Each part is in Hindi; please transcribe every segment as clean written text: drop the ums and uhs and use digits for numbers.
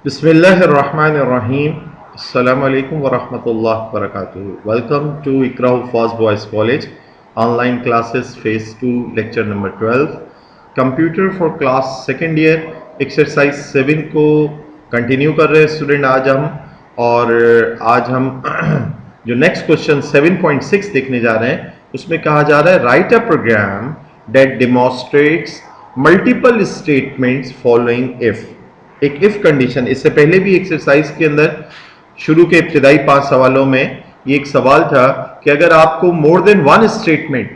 Bismillahirrahmanirrahim. Assalamu alaikum wa rahmatullahi wa barakatuh. Welcome to Iqra Hufaz Boys College online classes phase 2 lecture number 12 computer for class second year exercise 7 को कंटिन्यू कर रहे हैं स्टूडेंट आज हम जो नेक्स्ट क्वेश्चन 7.6 देखने जा रहे हैं उसमें कहा जा रहा है right a program that demonstrates multiple statements following if. एक इफ कंडीशन, इससे पहले भी एक्सरसाइज के अंदर शुरू के इब्तिदाई 5 सवालों में ये एक सवाल था कि अगर आपको more than one statement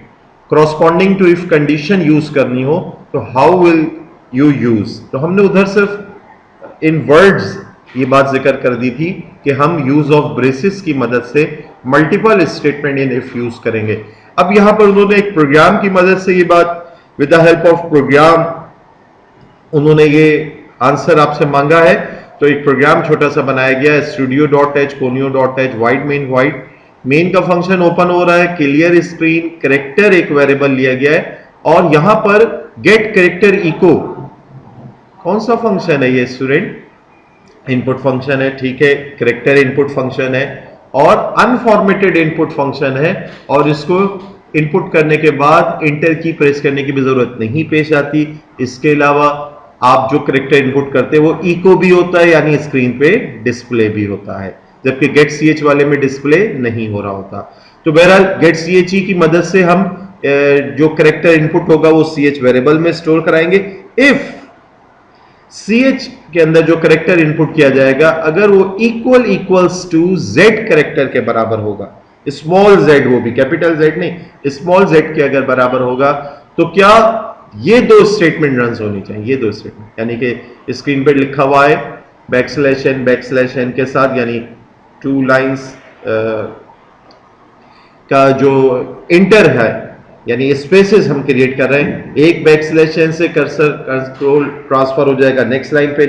corresponding to if condition use करनी हो तो हाउ विल यू यूज। तो हमने उधर सिर्फ इन वर्ड्स ये बात जिक्र कर दी थी कि हम यूज ऑफ ब्रेसेस की मदद से multiple statement in if use करेंगे। अब यहां पर उन्होंने एक प्रोग्राम की मदद से ये बात with the help of program उन्होंने ये आंसर आपसे मांगा है। तो एक प्रोग्राम छोटा सा बनाया गया है studio.h conio.h वाइड मेन का फंक्शन ओपन हो रहा है, क्लियर स्क्रीन, कैरेक्टर एक वेरिएबल लिया गया है और यहां पर गेट कैरेक्टर इको कौन सा फंक्शन है ये स्टूडेंट? इनपुट फंक्शन है, ठीक है। कैरेक्टर इनपुट फंक्शन है और अनफॉर्मेटेड इनपुट फंक्शन है और इसको इनपुट करने के बाद इंटर की प्रेस करने की भी जरूरत नहीं पेश आती। इसके अलावा आप जो कैरेक्टर इनपुट करते हैं वो इको भी होता है यानी स्क्रीन पे डिस्प्ले भी होता है, जबकि गेट ch वाले में डिस्प्ले नहीं हो रहा होता। तो बहरहाल गेट ch की मदद से हम जो कैरेक्टर इनपुट होगा वो ch वेरिएबल में स्टोर कराएंगे। इफ ch के अंदर जो कैरेक्टर इनपुट किया जाएगा अगर वो इक्वल्स टू z कैरेक्टर के बराबर होगा, स्मॉल z, वो भी कैपिटल Z नहीं, स्मॉल z के अगर बराबर होगा तो क्या ये दो स्टेटमेंट रन होनी चाहिए। ये दो स्टेटमेंट यानी कि स्क्रीन पे लिखा हुआ है बैकस्लैश n के साथ यानी 2 लाइंस का जो इंटर है यानी स्पेसेस हम क्रिएट कर रहे हैं। एक बैकस्लैश n से कर्सर कंट्रोल ट्रांसफर हो जाएगा नेक्स्ट लाइन पे,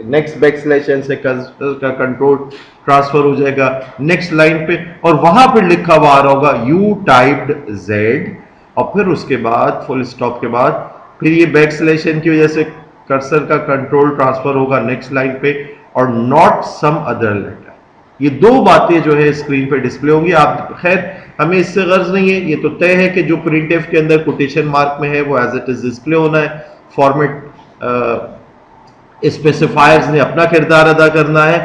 नेक्स्ट बैकस्लैश n से कर्सर का कंट्रोल ट्रांसफर हो जाएगा नेक्स्ट लाइन पे और वहां पर लिखा हुआ आ रहा होगा यू टाइप्ड z और फिर उसके बाद फुल स्टॉप के बाद फिर ये बैकस्लैश n की वजह से कर्सर का कंट्रोल ट्रांसफर होगा नेक्स्ट लाइन पे और नॉट सम अदर लेटर। ये दो बातें जो है स्क्रीन पे डिस्प्ले होंगी। आप खैर हमें इससे गर्ज नहीं है, ये तो तय है कि जो प्रिंटफ के अंदर कोटेशन मार्क में है वो एज इट इज डिस्प्ले होना है। फॉर्मेट स्पेसिफायर्स ने अपना किरदार अदा करना है।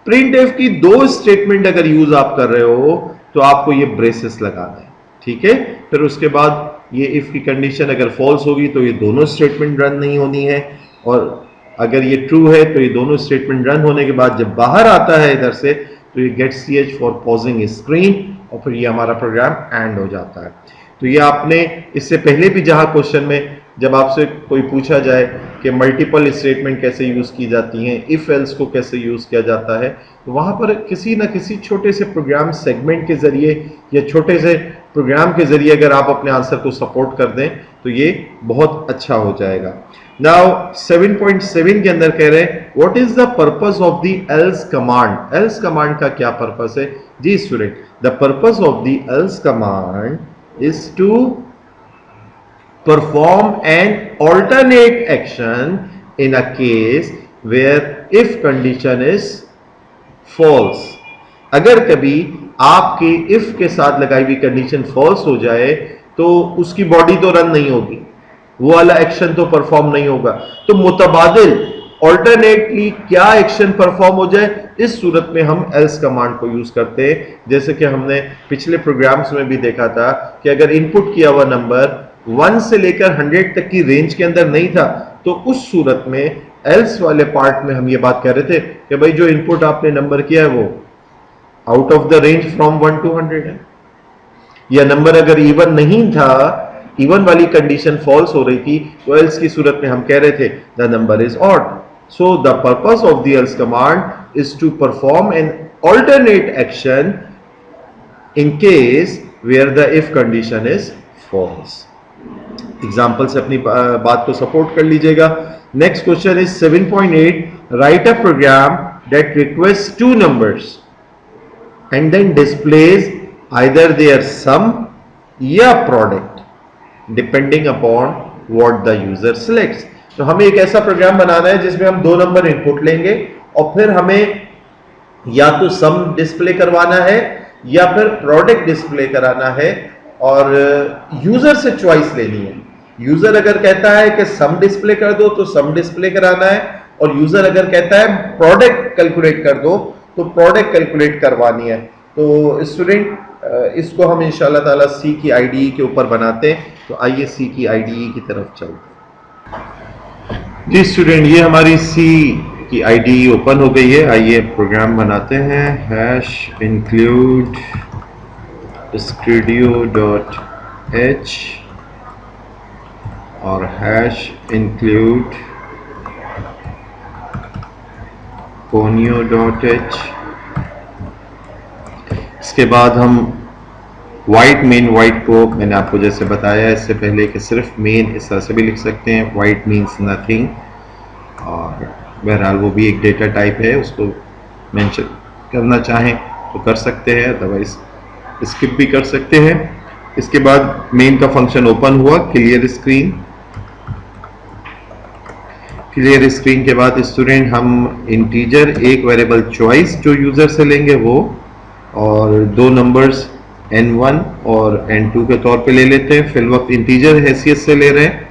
प्रिंटफ की दो स्टेटमेंट अगर यूज आप कर रहे हो तो आपको ये ब्रेसेस लगाना है, ठीक है। फिर उसके बाद ये इफ की कंडीशन अगर फॉल्स होगी तो ये दोनों स्टेटमेंट रन नहीं होनी है और अगर ये ट्रू है तो ये दोनों स्टेटमेंट रन होने के बाद जब बाहर आता है इधर से तो ये get ch for pausing screen और फिर ये हमारा प्रोग्राम एंड हो जाता है। तो ये आपने इससे पहले भी जहां क्वेश्चन में जब आपसे कोई पूछा जाए कि मल्टीपल स्टेटमेंट कैसे यूज की जाती हैं, इफ एल्स को कैसे यूज किया जाता है, तो वहां पर किसी ना किसी छोटे से प्रोग्राम सेगमेंट के जरिए या छोटे से प्रोग्राम के जरिए अगर आप अपने आंसर को सपोर्ट कर दें तो ये बहुत अच्छा हो जाएगा। नाउ 7.7 के अंदर कह रहे हैं what is the purpose of the else command. Else command का क्या पर्पस है जी student? The purpose of the else command is to perform an alternate action in a case where if condition is false। अगर कभी आपके if के साथ लगाई हुई कंडीशन false हो जाए तो उसकी बॉडी तो रन नहीं होगी, वो वाला एक्शन तो परफॉर्म नहीं होगा। तो मुतबादिल ऑल्टरनेटली क्या एक्शन परफॉर्म हो जाए, इस सूरत में हम एल्स कमांड को यूज करते हैं। जैसे कि हमने पिछले प्रोग्राम्स में भी देखा था कि अगर इनपुट किया हुआ नंबर 1 से लेकर 100 तक की रेंज के अंदर नहीं था तो उस सूरत में एल्स वाले पार्ट में हम ये बात कर रहे थे कि भाई जो इनपुट आपने नंबर किया है वो out of the range from 1 to 100 है, या नंबर अगर इवन नहीं था, इवन वाली कंडीशन फॉल्स हो रही थी तो एल्स की सूरत में हम कह रहे थे the number is odd. So the purpose of the else command is to perform an alternate action in case where the if condition is false. Example से अपनी बात को सपोर्ट कर लीजिएगा। Next question is 7.8 write a program that request 2 numbers and then displays either their sum या product depending upon what the user selects. तो हमें एक ऐसा प्रोग्राम बनाना है जिसमें हम 2 नंबर इनपुट लेंगे और फिर हमें या तो सम डिस्प्ले करवाना है या फिर प्रोडक्ट डिस्प्ले कराना है, और यूजर से चॉइस लेनी है। यूजर अगर कहता है कि सम डिस्प्ले कर दो तो सम डिस्प्ले कराना है, और यूजर अगर कहता है प्रोडक्ट कैलकुलेट कर दो तो प्रोडक्ट कैलकुलेट करवानी है। तो स्टूडेंट इसको हम इंशाल्लाह ताला सी की आईडीई के ऊपर बनाते हैं। तो आइए सी की आईडीई की तरफ चलते हैं। जी स्टूडेंट, ये हमारी सी की आईडीई ओपन हो गई है। आइए प्रोग्राम बनाते हैं। Hash include studio dot H और hash include ponyo dot H. इसके बाद हम वाइट मेन, वाइट को मैंने आपको जैसे बताया इससे पहले कि सिर्फ मेन इस तरह से भी लिख सकते हैं, वाइट मीन्स नथिंग, और बहरहाल वो भी एक डेटा टाइप है, उसको मेंशन करना चाहें तो कर सकते हैं, अदरवाइज स्किप भी कर सकते हैं। इसके बाद मेन का फंक्शन ओपन हुआ, क्लियर स्क्रीन। क्लियर स्क्रीन के बाद स्टूडेंट हम इंटीजर एक वेरिएबल चॉइस जो यूजर से लेंगे वो, और दो नंबर्स n1 और n2 के तौर पे ले लेते हैं। फिल वक्त इंटीजर हैसियत से ले रहे हैं।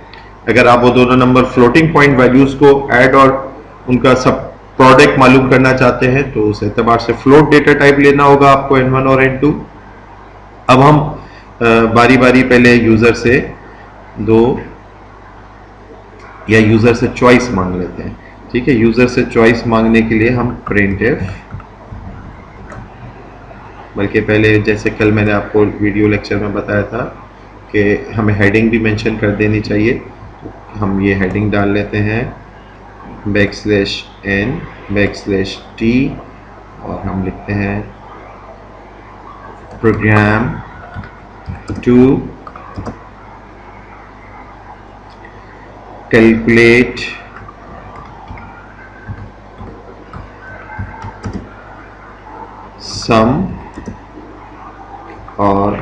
अगर आप वो दोनों नंबर फ्लोटिंग पॉइंट वैल्यूज को ऐड और उनका सब प्रोडक्ट मालूम करना चाहते हैं तो उस एतबार से फ्लोट डेटा टाइप लेना होगा आपको n1 और n2। अब हम बारी बारी पहले यूजर से दो या यूजर से चॉइस मांग लेते हैं। ठीक है, यूजर से चॉइस मांगने के लिए हम printf, बल्कि पहले जैसे कल मैंने आपको वीडियो लेक्चर में बताया था कि हमें हेडिंग भी मेंशन कर देनी चाहिए, तो हम ये हेडिंग डाल लेते हैं \n\t और हम लिखते हैं प्रोग्राम टू कैलकुलेट सम और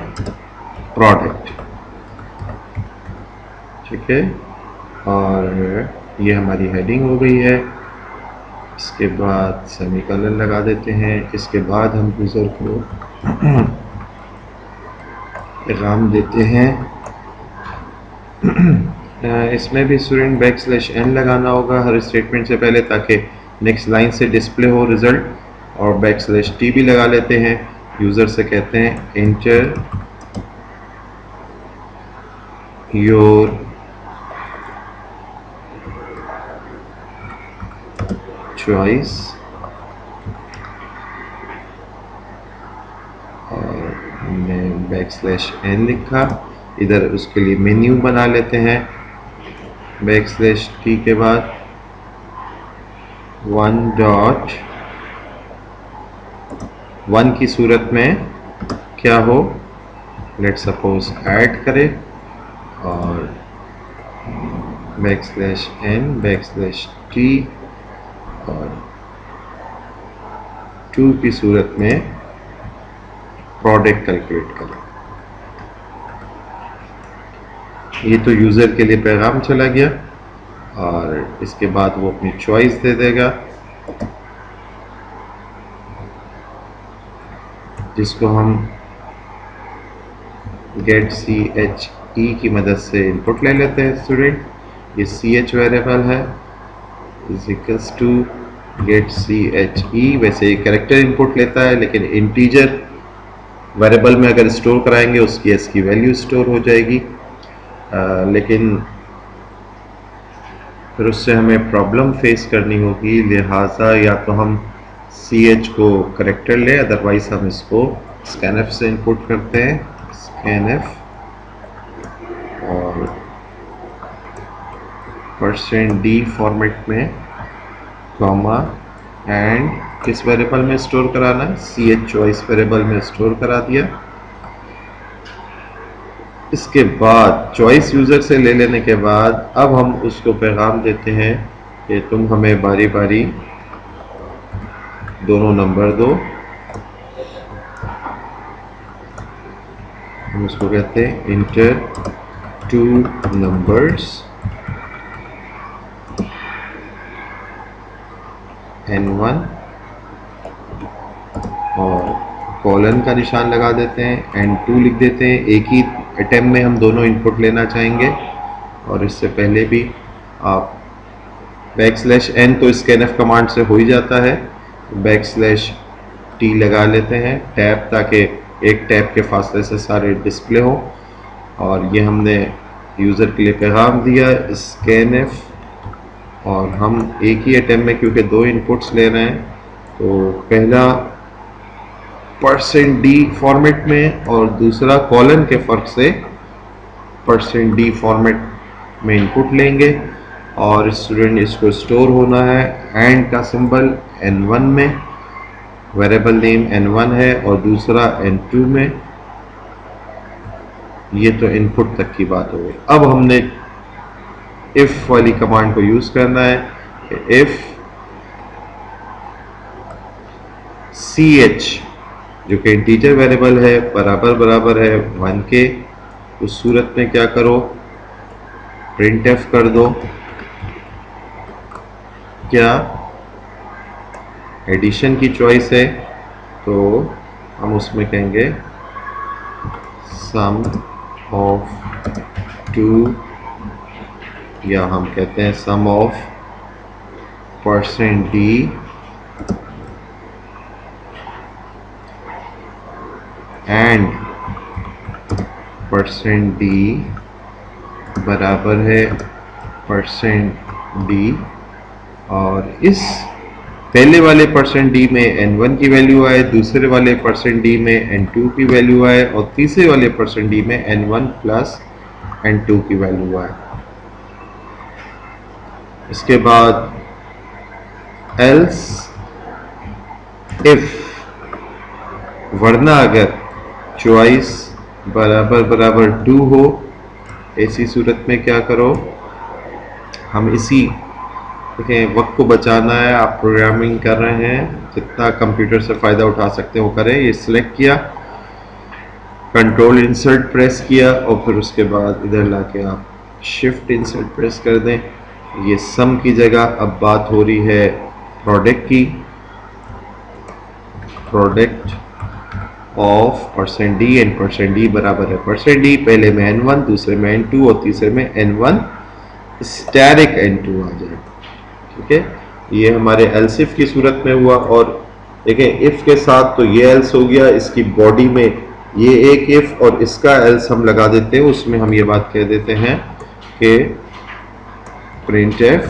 प्रोडक्ट। ठीक है, और ये हमारी हेडिंग हो गई है। इसके बाद सेमीकोलन लगा देते हैं। इसके बाद हम यूज़र को पैगाम देते हैं। इसमें भी स्टूडेंट \n लगाना होगा हर स्टेटमेंट से पहले, ताकि नेक्स्ट लाइन से डिस्प्ले हो रिजल्ट, और \t भी लगा लेते हैं। यूज़र से कहते हैं एंटर योर चॉइस, और हमने \n लिखा। इधर उसके लिए मेन्यू बना लेते हैं। \t के बाद 1.1 की सूरत में क्या हो, लेट सपोज ऐड करें, और \n\t और 2 की सूरत में प्रोडक्ट कैलकुलेट करें। ये तो यूज़र के लिए पैगाम चला गया, और इसके बाद वो अपनी चॉइस दे देगा, जिसको हम getChe की मदद से इनपुट ले लेते हैं स्टूडेंट। ये ch वेरिएबल है इक्वल्स टू getChe। वैसे ये कैरेक्टर इनपुट लेता है, लेकिन इंटीजर वेरिएबल में अगर स्टोर कराएंगे उसकी s की वैल्यू स्टोर हो जाएगी। लेकिन फिर उससे हमें प्रॉब्लम फेस करनी होगी, लिहाजा या तो हम ch को करेक्टर लें, अदरवाइज हम इसको scanf से इनपुट करते हैं, scanf और %d फॉर्मेट में कॉमा एंड किस वेरिएबल में स्टोर कराना है, ch चॉइस वेरिएबल में स्टोर करा दिया। इसके बाद चॉइस यूज़र से ले लेने के बाद अब हम उसको पैगाम देते हैं कि तुम हमें बारी बारी दोनों नंबर दो। हम उसको कहते हैं इंटर 2 नंबर्स N1 और कॉलन का निशान लगा देते हैं, N2 लिख देते हैं। एक ही अटेम्प्ट में हम दोनों इनपुट लेना चाहेंगे। और इससे पहले भी आप \n तो स्कैनफ कमांड से हो ही जाता है, \t लगा लेते हैं टैब, ताकि एक टैब के फासले से सारे डिस्प्ले हो। और ये हमने यूज़र के लिए पैगाम दिया स्कैनफ, और हम एक ही अटेम्प्ट में क्योंकि दो इनपुट्स ले रहे हैं, तो पहला %d फॉर्मेट में और दूसरा कॉलन के फ़र्क से %d फॉर्मेट में इनपुट लेंगे। और स्टूडेंट इसको स्टोर होना है एंड का सिंबल N1 में, वेरिएबल नेम N1 है और दूसरा N2 में। ये तो इनपुट तक की बात हो गई। अब हमने इफ वाली कमांड को यूज करना है कि इफ ch जो कि इंटीजर वेरिएबल है बराबर बराबर है 1 के, उस सूरत में क्या करो, printf कर दो। क्या एडिशन की चॉइस है तो हम उसमें कहेंगे सम ऑफ 2, या हम कहते हैं सम ऑफ %d एंड %d बराबर है %d। और इस पहले वाले %d में N1 की वैल्यू आए, दूसरे वाले %d में N2 की वैल्यू आए और तीसरे वाले %d में N1 प्लस N2 की वैल्यू आए। इसके बाद एल्स इफ, वरना अगर चॉइस बराबर बराबर 2 हो, ऐसी सूरत में क्या करो, हम इसी देखें वक्त को बचाना है, आप प्रोग्रामिंग कर रहे हैं, जितना कंप्यूटर से फ़ायदा उठा सकते हैं वो करें। ये सिलेक्ट किया, कंट्रोल इंसर्ट प्रेस किया और फिर उसके बाद इधर लाके आप शिफ्ट इंसर्ट प्रेस कर दें। ये सम की जगह अब बात हो रही है प्रोडक्ट की, product of %d and %d बराबर है %d, पहले में N1, दूसरे में N2 और तीसरे में N1 स्टैटिक N2 आ जाए। ठीक है, ये हमारे एल्स इफ की सूरत में हुआ। और देखें इफ के साथ तो ये एल्स हो गया, इसकी बॉडी में ये एक इफ और इसका एल्स हम लगा देते हैं, उसमें हम ये बात कह देते हैं कि printf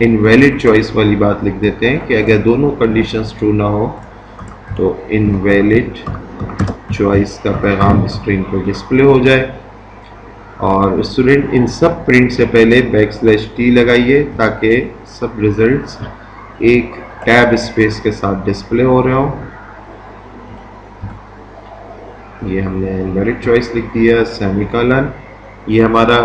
इनवैलिड चॉइस वाली बात लिख देते हैं कि अगर दोनों कंडीशंस ट्रू ना हो तो इनवैलिड चॉइस का पैगाम स्क्रीन पर डिस्प्ले हो जाए। और स्टूडेंट इन सब प्रिंट से पहले \t लगाइए ताकि सब रिजल्ट्स एक टैब स्पेस के साथ डिस्प्ले हो रहे हो। ये हमने इनवैलिड चॉइस लिख दिया, सेमीकोलन। ये हमारा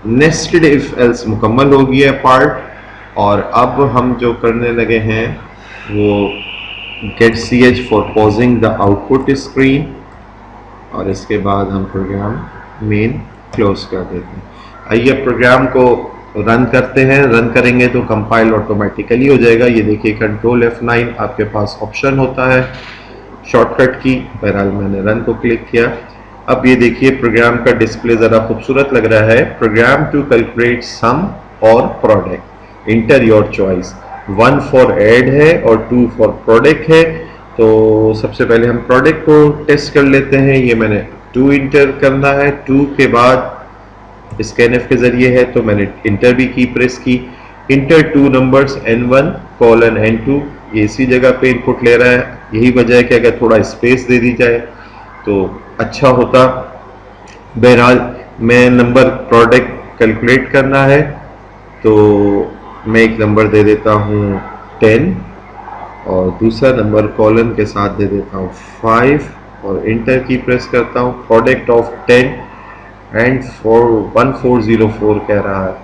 नेस्टेड इफ एल्स मुकम्मल हो गया पार्ट। और अब हम जो करने लगे हैं वो get ch for pausing the output screen, और इसके बाद हम प्रोग्राम मेन क्लोज कर देते हैं। आइए प्रोग्राम को रन करते हैं। रन करेंगे तो कंपाइल ऑटोमेटिकली हो जाएगा। ये देखिए कंट्रोल F9 आपके पास ऑप्शन होता है शॉर्टकट की, बहरहाल मैंने रन को क्लिक किया। अब ये देखिए प्रोग्राम का डिस्प्ले ज़रा खूबसूरत लग रहा है। प्रोग्राम टू कैलकुलेट सम और product, inter your choice, 1 for add है और 2 फॉर प्रोडक्ट है। तो सबसे पहले हम प्रोडक्ट को टेस्ट कर लेते हैं। ये मैंने 2 इंटर करना है, 2 के बाद स्कैनफ के ज़रिए है तो मैंने इंटर भी की, प्रेस की। Inter 2 numbers N1 colon N2, ये इसी जगह पे इनपुट ले रहा है। यही वजह है कि अगर थोड़ा स्पेस दे दी जाए तो अच्छा होता। बहरहाल मैं नंबर प्रोडक्ट कैलकुलेट करना है तो मैं एक नंबर दे देता हूँ 10 और दूसरा नंबर कॉलन के साथ दे देता हूँ 5 और इंटर की प्रेस करता हूँ। प्रोडक्ट ऑफ 10 एंड 1404 कह रहा है,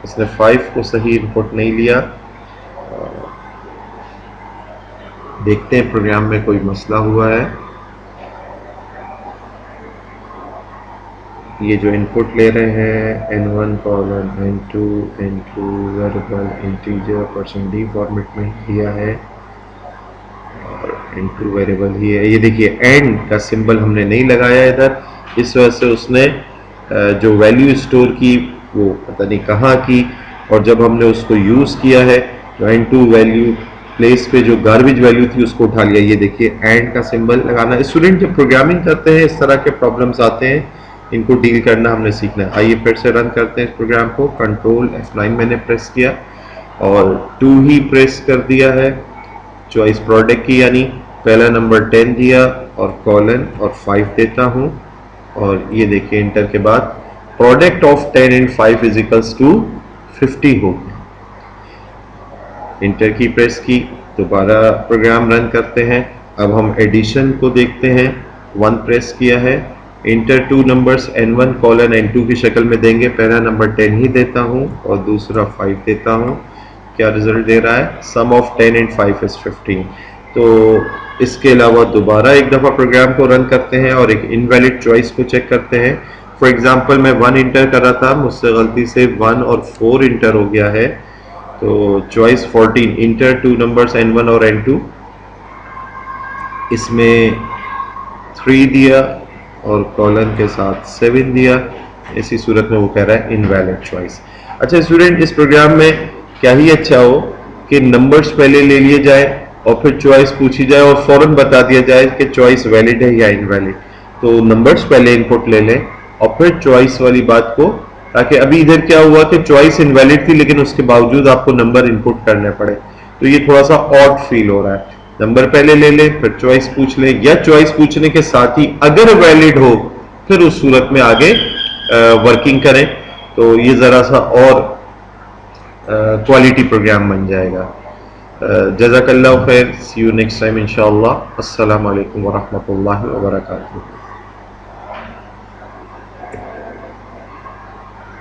इसने 5 को सही इनपुट नहीं लिया। देखते हैं प्रोग्राम में कोई मसला हुआ है। ये जो इनपुट ले रहे हैं n1 colon n2 n2 variable integer percent D format में दिया है और n2 वेरिएबल ही है। ये देखिए एंड का सिंबल हमने नहीं लगाया इधर, इस वजह से उसने जो वैल्यू स्टोर की वो पता नहीं कहाँ की, और जब हमने उसको यूज़ किया है तो n2 वैल्यू प्लेस पे जो गार्बेज वैल्यू थी उसको उठा लिया। ये देखिए एंड का सिंबल लगाना। स्टूडेंट जब प्रोग्रामिंग करते हैं इस तरह के प्रॉब्लम्स आते हैं, इनको डील करना हमने सीखना है। आइए फिर से रन करते हैं इस प्रोग्राम को। कंट्रोल F9 मैंने प्रेस किया और 2 ही प्रेस कर दिया है। चॉइस प्रोडक्ट की यानी पहला नंबर 10 दिया और कॉलन और 5 देता हूँ, और ये देखिए इंटर के बाद product of 10 and 5 is equals to 50 हो गया। इंटर की प्रेस की, दोबारा प्रोग्राम रन करते हैं। अब हम एडिशन को देखते हैं। 1 प्रेस किया है, inter 2 numbers n1 colon n2 की शक्ल में देंगे। पहला नंबर 10 ही देता हूँ और दूसरा 5 देता हूँ। क्या रिजल्ट दे रहा है? सम ऑफ 10 एंड 5 इज 15। तो इसके अलावा दोबारा एक दफ़ा प्रोग्राम को रन करते हैं और एक इनवैलिड चॉइस को चेक करते हैं। फॉर एग्जांपल मैं 1 इंटर कर रहा था, मुझसे गलती से 1 और 4 इंटर हो गया है, तो चॉइस 14 इंटर 2 नंबर्स n1 और n2, इसमें 3 दिया और कॉलन के साथ 7 दिया। इसी सूरत में वो कह रहा है इनवैलिड चॉइस। अच्छा स्टूडेंट, इस प्रोग्राम में क्या ही अच्छा हो कि नंबर्स पहले ले लिए जाए और फिर चॉइस पूछी जाए और फौरन बता दिया जाए कि चॉइस वैलिड है या इनवैलिड। तो नंबर्स पहले इनपुट ले लें और फिर चॉइस वाली बात को, ताकि अभी इधर क्या हुआ कि चॉइस इनवैलिड थी लेकिन उसके बावजूद आपको नंबर इनपुट करने पड़े, तो ये थोड़ा सा ऑड फील हो रहा है। नंबर पहले ले लें फिर चॉइस पूछ लें, या चॉइस पूछने के साथ ही अगर वैलिड हो फिर उस सूरत में आगे वर्किंग करें, तो ये ज़रा सा और क्वालिटी प्रोग्राम बन जाएगा। जज़ाकल्लाहु खैर, सी यू नेक्स्ट टाइम इंशाअल्लाह। अस्सलामु अलैकुम वरहमतुल्लाहि वबरकातुहू।